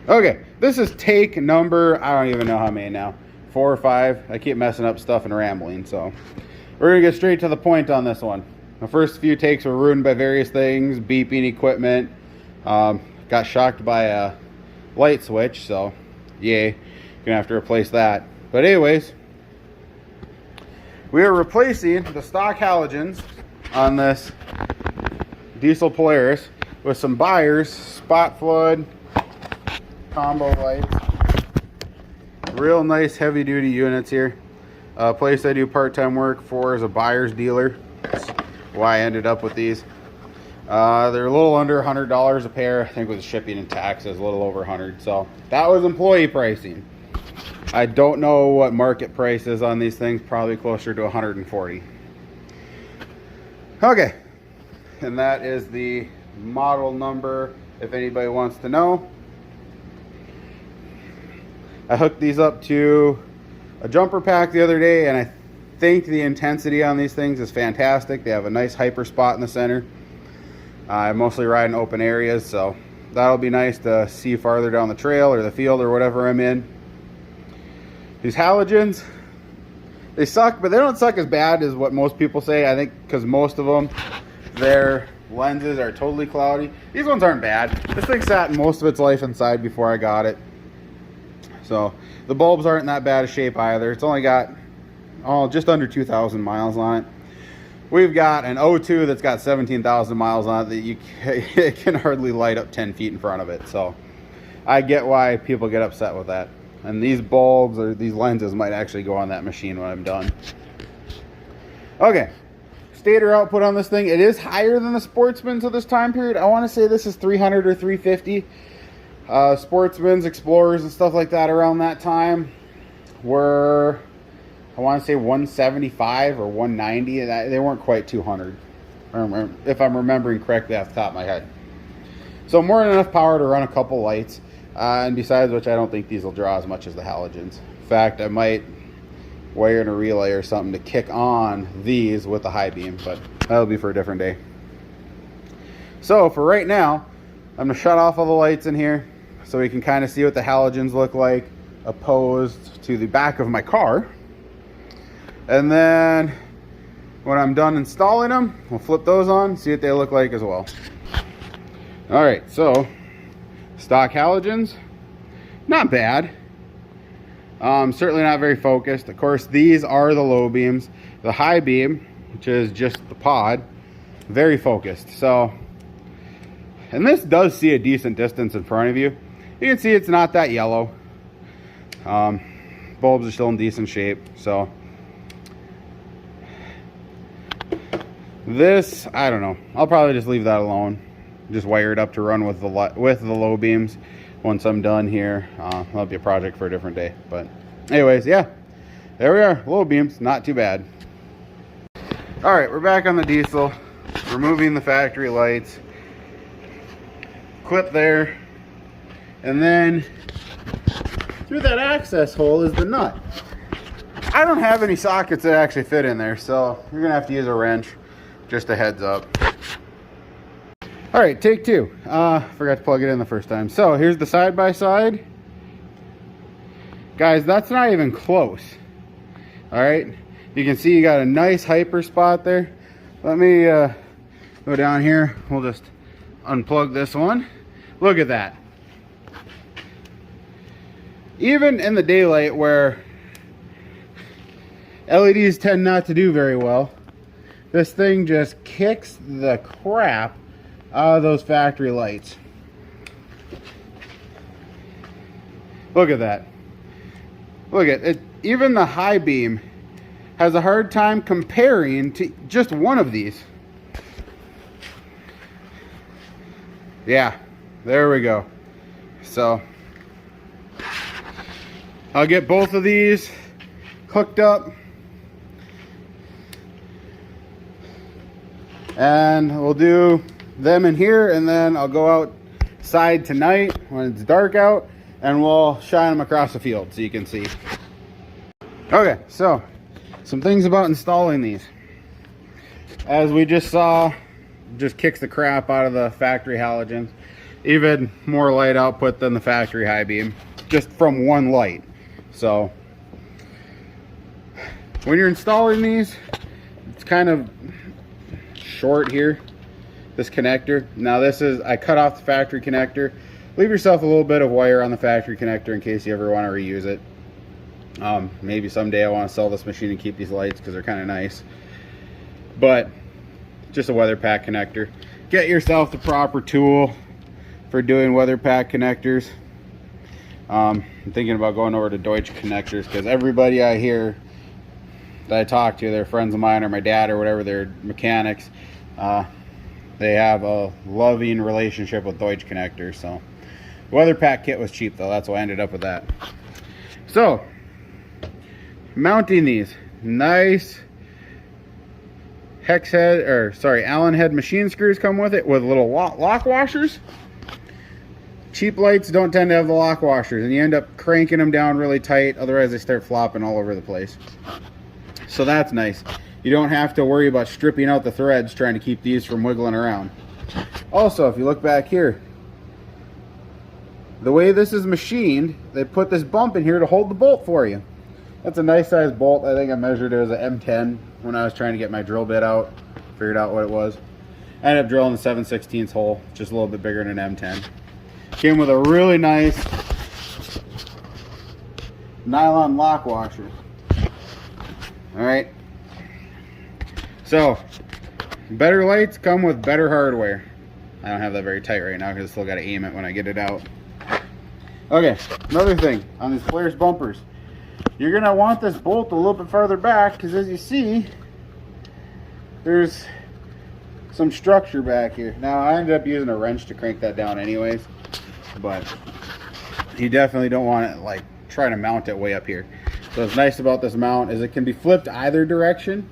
Okay, this is take number, I don't even know how many now, 4 or 5. I keep messing up stuff and rambling, so we're gonna get straight to the point on this one. The first few takes were ruined by various things, beeping equipment, got shocked by a light switch, so yay, gonna have to replace that. But anyways, we are replacing the stock halogens on this diesel Polaris with some Buyers spot flood combo lights. Real nice heavy duty units here. Place I do part-time work for is a Buyers dealer. That's why I ended up with these. They're a little under $100 a pair. I think with shipping and taxes, a little over 100. So that was employee pricing. I don't know what market price is on these things. Probably closer to 140. Okay, and that is the model number if anybody wants to know. I hooked these up to a jumper pack the other day, and I think the intensity on these things is fantastic. They have a nice hyper spot in the center. I mostly ride in open areas, so that'll be nice to see farther down the trail or the field or whatever I'm in. These halogens, they suck, but they don't suck as bad as what most people say. I think because most of them, their lenses are totally cloudy. These ones aren't bad. This thing sat most of its life inside before I got it. So the bulbs aren't in that bad a shape either. It's only got just under 2,000 miles on it. We've got an O2 that's got 17,000 miles on it that it can hardly light up 10 feet in front of it. So I get why people get upset with that. And these bulbs or these lenses might actually go on that machine when I'm done. Okay, stator output on this thing. It is higher than the Sportsman's of this time period. I want to say this is 300 or 350. Sportsman's, Explorers, and stuff like that around that time were, I want to say 175 or 190. They weren't quite 200, if I'm remembering correctly off the top of my head. So more than enough power to run a couple lights. And besides which, I don't think these will draw as much as the halogens. In fact, I might wire in a relay or something to kick on these with the high beam, but that'll be for a different day. So for right now, I'm gonna shut off all the lights in here so we can kind of see what the halogens look like opposed to the back of my car. And then when I'm done installing them, we'll flip those on, see what they look like as well. All right, so stock halogens, not bad. Certainly not very focused. Of course, these are the low beams. The high beam, which is just the pod, very focused. So, and this does see a decent distance in front of you. You can see it's not that yellow. Bulbs are still in decent shape. So this, I don't know. I'll probably just leave that alone. Just wire it up to run with the low beams. Once I'm done here, that'll be a project for a different day. But anyways, yeah, there we are. Low beams, not too bad. All right, we're back on the diesel. Removing the factory lights. Clip there. And then through that access hole is the nut. I don't have any sockets that actually fit in there, so you're gonna have to use a wrench. Just a heads up. All right, take two. Forgot to plug it in the first time. So here's the side-by-side. Guys, that's not even close. All right, you can see you got a nice hyper spot there. Let me go down here. We'll just unplug this one. Look at that. Even in the daylight where LEDs tend not to do very well, this thing just kicks the crap out of those factory lights. Look at that. Look at it. Even the high beam has a hard time comparing to just one of these. Yeah, there we go. So I'll get both of these hooked up and we'll do them in here, and then I'll go outside tonight when it's dark out and we'll shine them across the field so you can see. Okay, so some things about installing these. As we just saw, just kicks the crap out of the factory halogens. even more light output than the factory high beam, just from one light. So when you're installing these, it's kind of short here, this connector. Now this is, I cut off the factory connector. Leave yourself a little bit of wire on the factory connector in case you ever want to reuse it. Maybe someday I want to sell this machine and keep these lights because they're kind of nice. But just a weather pack connector. Get yourself the proper tool for doing weather pack connectors. I'm thinking about going over to Deutsch connectors because everybody I hear that I talk to, they're friends of mine or my dad or whatever, they're mechanics. They have a loving relationship with Deutsch connectors. So weather pack kit was cheap though, that's why I ended up with that. So mounting these, nice hex head, or sorry, Allen head machine screws come with it with little lock washers. Cheap lights don't tend to have the lock washers and you end up cranking them down really tight, otherwise they start flopping all over the place. So that's nice. You don't have to worry about stripping out the threads trying to keep these from wiggling around. Also, if you look back here, the way this is machined, they put this bump in here to hold the bolt for you. That's a nice size bolt. I think I measured it as an M10 when I was trying to get my drill bit out. Figured out what it was. I ended up drilling the 7/16 hole, just a little bit bigger than an M10. Came with a really nice nylon lock washer. Alright. So, better lights come with better hardware. I don't have that very tight right now because I still got to aim it when I get it out. Okay, another thing on these Polaris bumpers. You're going to want this bolt a little bit farther back because as you see, there's some structure back here. Now, I ended up using a wrench to crank that down anyways, but you definitely don't want it like trying to mount it way up here. So what's nice about this mount is it can be flipped either direction.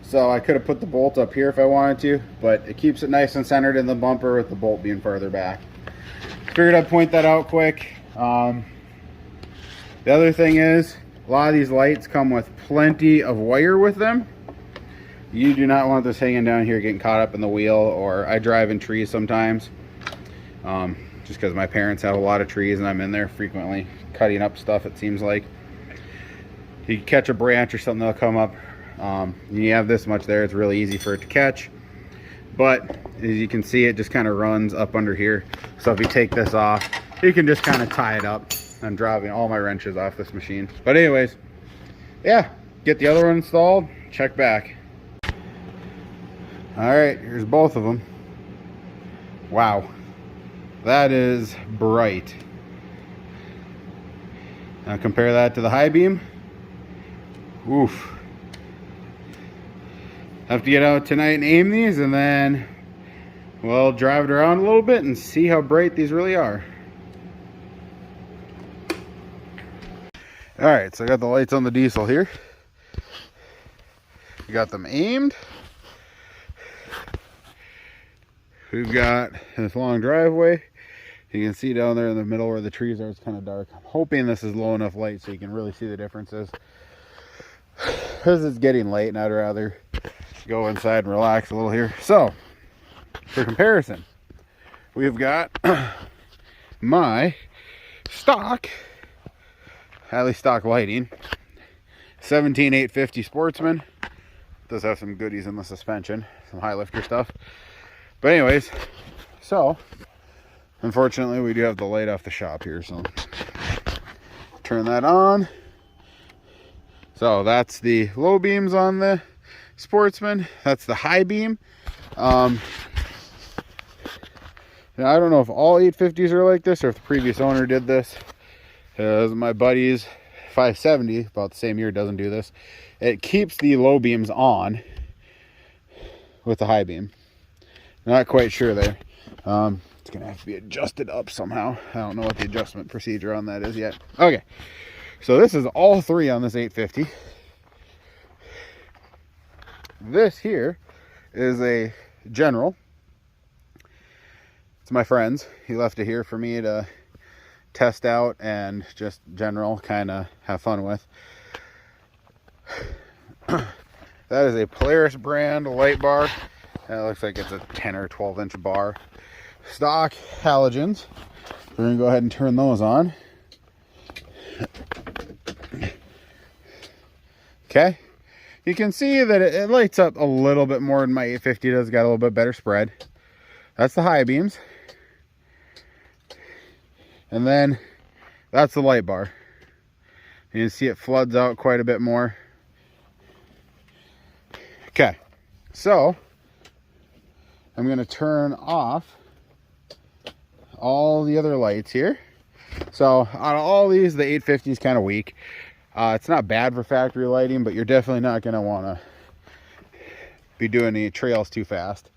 So I could have put the bolt up here if I wanted to, but it keeps it nice and centered in the bumper with the bolt being farther back. Figured I'd point that out quick. The other thing is, a lot of these lights come with plenty of wire with them. You do not want this hanging down here getting caught up in the wheel, or I drive in trees sometimes. Just because my parents have a lot of trees and I'm in there frequently cutting up stuff, it seems like. You catch a branch or something, they'll come up. You have this much there, it's really easy for it to catch. But as you can see, it just kind of runs up under here. So if you take this off, you can just kind of tie it up. I'm dropping all my wrenches off this machine. But anyways, yeah, get the other one installed, check back. All right, here's both of them. Wow, that is bright. Now compare that to the high beam. Oof. Have to get out tonight and aim these, and then we'll drive it around a little bit and see how bright these really are. Alright, so I got the lights on the diesel here. We got them aimed. We've got this long driveway. You can see down there in the middle where the trees are, it's kind of dark. I'm hoping this is low enough light so you can really see the differences. Because it's getting late and I'd rather go inside and relax a little here. So, for comparison, we've got my stock, highly stock lighting, 17850 Sportsman. Does have some goodies in the suspension, some high lifter stuff. But anyways, so unfortunately we do have the light off the shop here, so turn that on. So that's the low beams on the Sportsman. That's the high beam. Now I don't know if all 850s are like this or if the previous owner did this. My buddy's 570, about the same year, doesn't do this. It keeps the low beams on with the high beam. Not quite sure there. It's gonna have to be adjusted up somehow. I don't know what the adjustment procedure on that is yet. Okay, so this is all three on this 850. This here is a General. It's my friend's. He left it here for me to test out and just general kind of have fun with. That is a Polaris brand light bar. It looks like it's a 10 or 12 inch bar. stock halogens. We're going to go ahead and turn those on. Okay. You can see that it lights up a little bit more than my 850 does. Got a little bit better spread. That's the high beams. And then that's the light bar. You can see it floods out quite a bit more. Okay. So I'm going to turn off all the other lights here. So out of all these, the 850 is kind of weak. It's not bad for factory lighting, but you're definitely not going to want to be doing any trails too fast.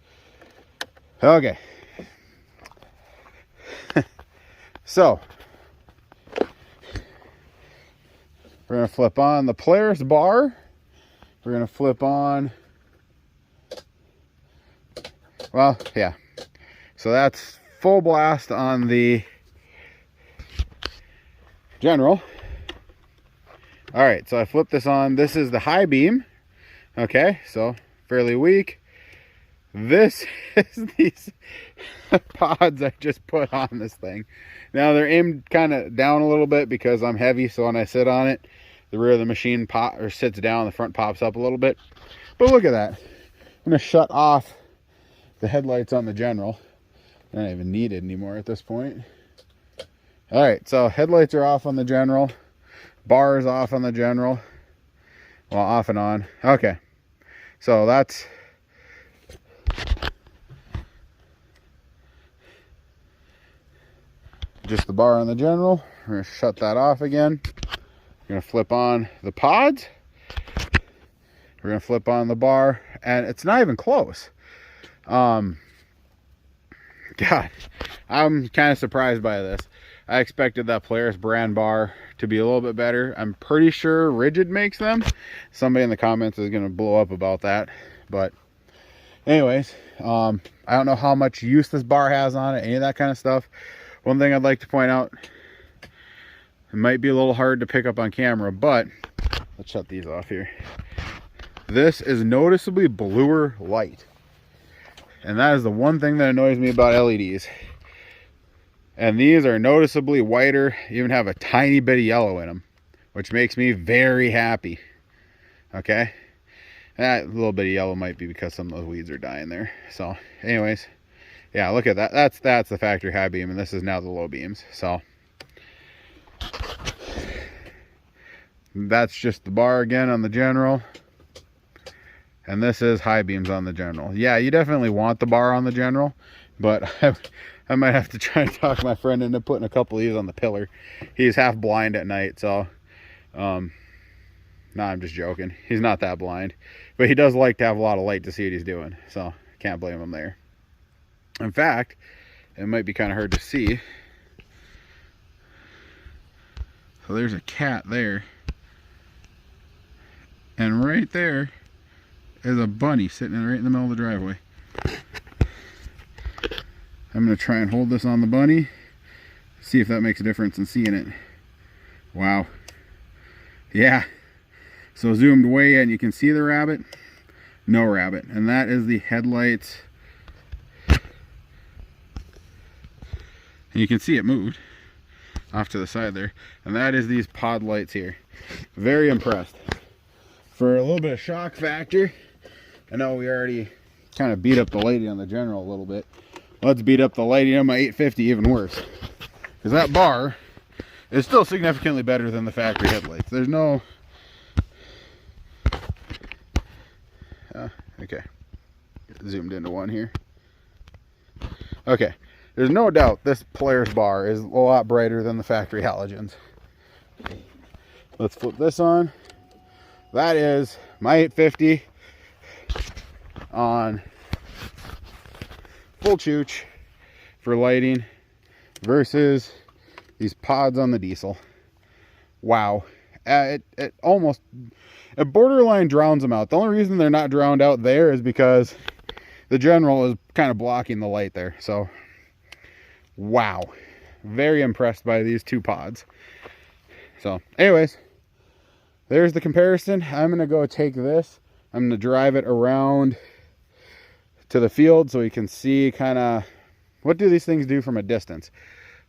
Okay. So we're going to flip on the Polaris bar. We're going to flip on, well, yeah. So that's full blast on the general. All right, so I flipped this on. This is the high beam. Okay, so fairly weak. This is these pods I just put on this thing. Now they're aimed kind of down a little bit because I'm heavy, so when I sit on it, the rear of the machine sits down, the front pops up a little bit. But look at that. I'm gonna shut off the headlights on the general. They're not even needed anymore at this point. All right, so headlights are off on the general. Bar is off on the general. Well, off and on. Okay, so that's just the bar on the general. We're gonna shut that off again. We're gonna flip on the pods. We're gonna flip on the bar, and it's not even close. God, I'm kind of surprised by this. I expected that Polaris brand bar to be a little bit better. I'm pretty sure Rigid makes them. Somebody in the comments is gonna blow up about that, but anyways, I don't know how much use this bar has on it, any of that kind of stuff. One thing I'd like to point out, it might be a little hard to pick up on camera, but let's shut these off here. This is noticeably bluer light. And that is the one thing that annoys me about LEDs. And these are noticeably whiter, even have a tiny bit of yellow in them, which makes me very happy. Okay? That little bit of yellow might be because some of those weeds are dying there. So, anyways, yeah, look at that. That's the factory high beam, and this is now the low beams. So that's just the bar again on the general. And this is high beams on the general. Yeah, you definitely want the bar on the general, but I might have to try and talk my friend into putting a couple of these on the pillar. He's half blind at night, so no, I'm just joking. He's not that blind, but he does like to have a lot of light to see what he's doing, so can't blame him there. In fact, it might be kind of hard to see. So there's a cat there, and right there is a bunny sitting right in the middle of the driveway. I'm going to try and hold this on the bunny, see if that makes a difference in seeing it. Wow. Yeah. So zoomed way in, you can see the rabbit. No rabbit. And that is the headlights. And you can see it moved off to the side there. And that is these pod lights here. Very impressed. For a little bit of shock factor, I know we already kind of beat up the lighting on the general a little bit. Let's beat up the lighting on my 850 even worse. Because that bar is still significantly better than the factory headlights. There's no... okay. Zoomed into one here. Okay. There's no doubt this Polaris bar is a lot brighter than the factory halogens. Let's flip this on. That is my 850 on full chooch for lighting versus these pods on the diesel. Wow. It borderline drowns them out. The only reason they're not drowned out there is because the general is kind of blocking the light there. So wow, very impressed by these two pods. So anyways, there's the comparison. I'm gonna go take this, I'm gonna drive it around to the field so you can see kind of what do these things do from a distance?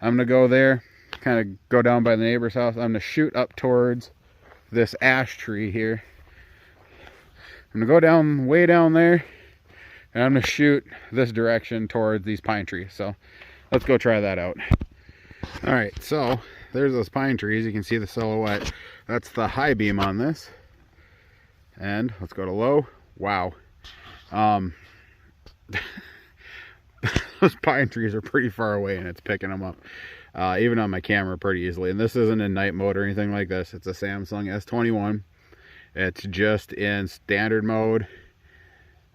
I'm going to go there, kind of go down by the neighbor's house. I'm going to shoot up towards this ash tree here. I'm going to go down, way down there, and I'm going to shoot this direction towards these pine trees. So let's go try that out. All right, so there's those pine trees. You can see the silhouette. That's the high beam on this. And let's go to low. Wow. Those pine trees are pretty far away and it's picking them up. Even on my camera pretty easily. And this isn't in night mode or anything like this. It's a Samsung S21. It's just in standard mode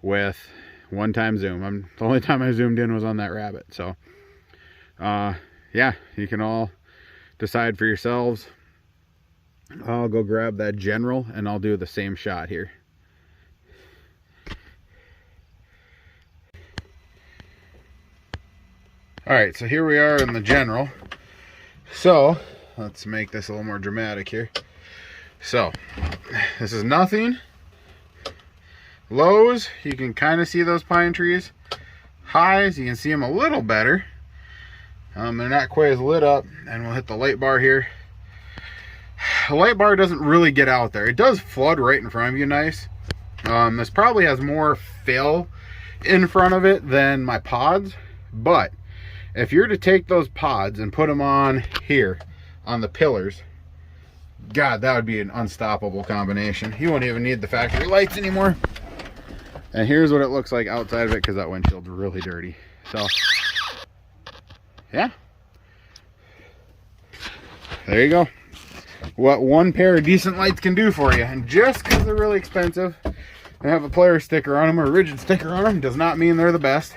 with one-time zoom. The only time I zoomed in was on that rabbit. So, yeah, you can all decide for yourselves. I'll go grab that general and I'll do the same shot here. Alright, so here we are in the general. So, let's make this a little more dramatic here. So, this is nothing. Lows, you can kind of see those pine trees. Highs, you can see them a little better. They're not quite as lit up. And we'll hit the light bar here. The light bar doesn't really get out there. It does flood right in front of you nice. This probably has more fill in front of it than my pods. But if you're to take those pods and put them on here, on the pillars, God, that would be an unstoppable combination. You won't even need the factory lights anymore. And here's what it looks like outside of it, because that windshield's really dirty. So, yeah. There you go. What one pair of decent lights can do for you. And just because they're really expensive and have a Polaris sticker on them or a rigid sticker on them does not mean they're the best.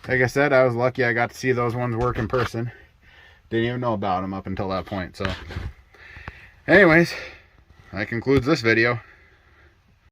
Like I said, I was lucky I got to see those ones work in person. Didn't even know about them up until that point. So anyways, that concludes this video.